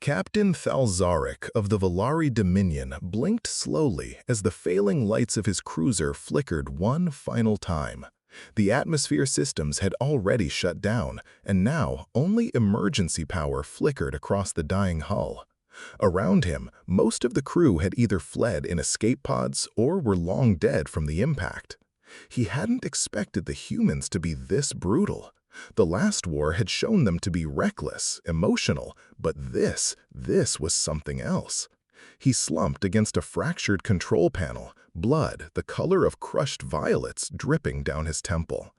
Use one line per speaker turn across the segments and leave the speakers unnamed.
Captain Thalzaric of the Valari Dominion blinked slowly as the failing lights of his cruiser flickered one final time. The atmosphere systems had already shut down, and now only emergency power flickered across the dying hull. Around him, most of the crew had either fled in escape pods or were long dead from the impact. He hadn't expected the humans to be this brutal. The last war had shown them to be reckless, emotional, but this was something else. He slumped against a fractured control panel, blood the color of crushed violets dripping down his temple.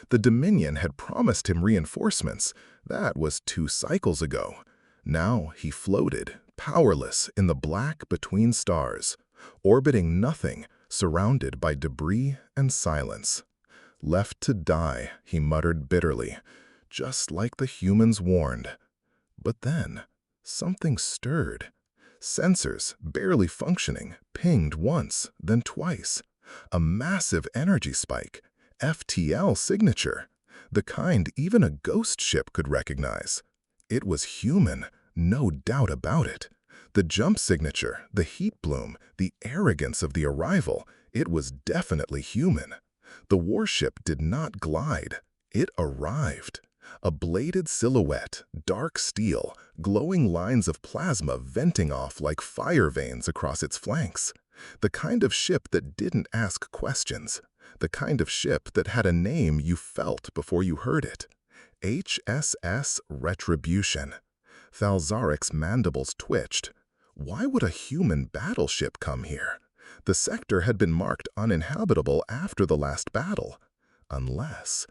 The Dominion had promised him reinforcements. That was 2 cycles ago. Now he floated, powerless in the black between stars, orbiting nothing, surrounded by debris and silence. Left to die, he muttered bitterly, just like the humans warned. But then, something stirred. Sensors, barely functioning, pinged once, then twice. A massive energy spike, FTL signature, the kind even a ghost ship could recognize. It was human, no doubt about it. The jump signature, the heat bloom, the arrogance of the arrival, it was definitely human. The warship did not glide. It arrived. A bladed silhouette, dark steel, glowing lines of plasma venting off like fire veins across its flanks. The kind of ship that didn't ask questions. The kind of ship that had a name you felt before you heard it. HSS Retribution. Thalzaric's mandibles twitched. Why would a human battleship come here? The sector had been marked uninhabitable after the last battle. Unless...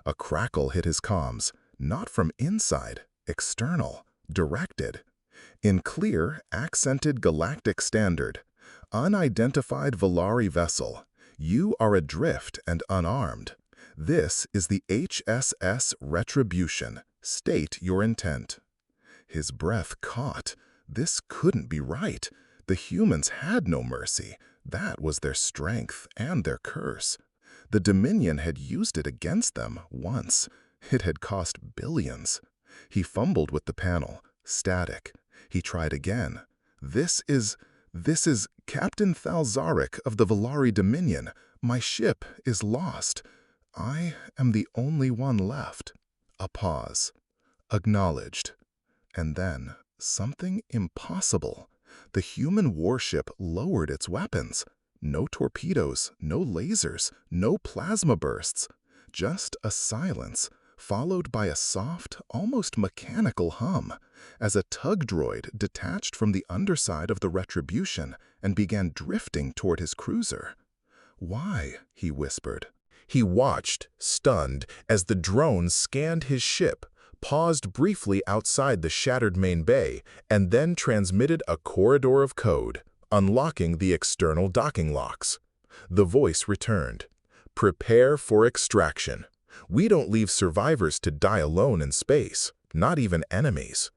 A crackle hit his comms, not from inside, external, directed. In clear, accented galactic standard, unidentified Valari vessel, you are adrift and unarmed. This is the HSS Retribution. State your intent. His breath caught. This couldn't be right. The humans had no mercy. That was their strength and their curse. The Dominion had used it against them once. It had cost billions. He fumbled with the panel, static. He tried again. This is Captain Thalzaric of the Valari Dominion. My ship is lost. I am the only one left. A pause. Acknowledged. And then, something impossible. The human warship lowered its weapons. No torpedoes, no lasers, no plasma bursts. Just a silence, followed by a soft, almost mechanical hum, as a tug droid detached from the underside of the Retribution and began drifting toward his cruiser. "Why?" he whispered. He watched, stunned, as the drone scanned his ship, paused briefly outside the shattered main bay, and then transmitted a corridor of code, unlocking the external docking locks. The voice returned. "Prepare for extraction. We don't leave survivors to die alone in space, not even enemies."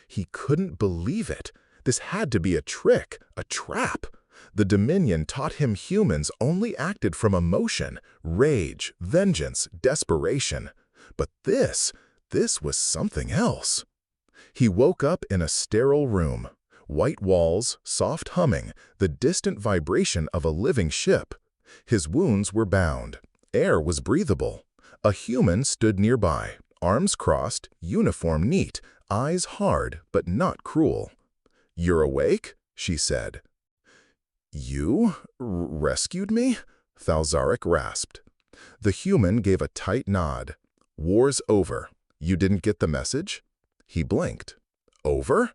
He couldn't believe it. This had to be a trick, a trap. The Dominion taught him humans only acted from emotion, rage, vengeance, desperation. But this was something else. He woke up in a sterile room. White walls, soft humming, the distant vibration of a living ship. His wounds were bound. Air was breathable. A human stood nearby, arms crossed, uniform neat, eyes hard but not cruel. "You're awake?" she said. "You rescued me?" Thalzaric rasped. The human gave a tight nod. "War's over. You didn't get the message?" He blinked. "Over?"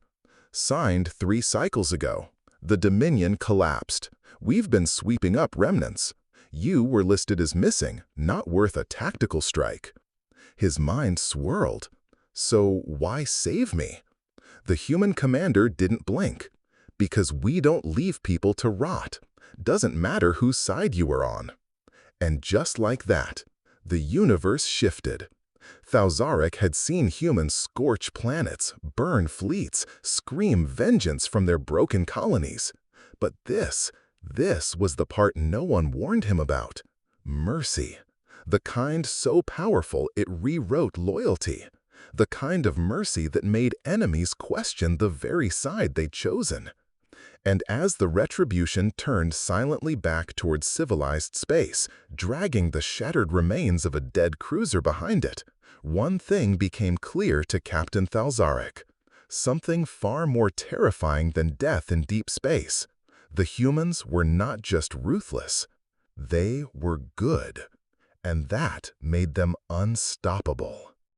"Signed 3 cycles ago. The Dominion collapsed. We've been sweeping up remnants. You were listed as missing, not worth a tactical strike." His mind swirled. So why save me? The human commander didn't blink. "Because we don't leave people to rot. Doesn't matter whose side you were on." And just like that, the universe shifted. Thalzaric had seen humans scorch planets, burn fleets, scream vengeance from their broken colonies. But this was the part no one warned him about. Mercy. The kind so powerful it rewrote loyalty. the kind of mercy that made enemies question the very side they'd chosen. And as the Retribution turned silently back towards civilized space, dragging the shattered remains of a dead cruiser behind it, one thing became clear to Captain Thalzaric. Something far more terrifying than death in deep space. The humans were not just ruthless, they were good. And that made them unstoppable.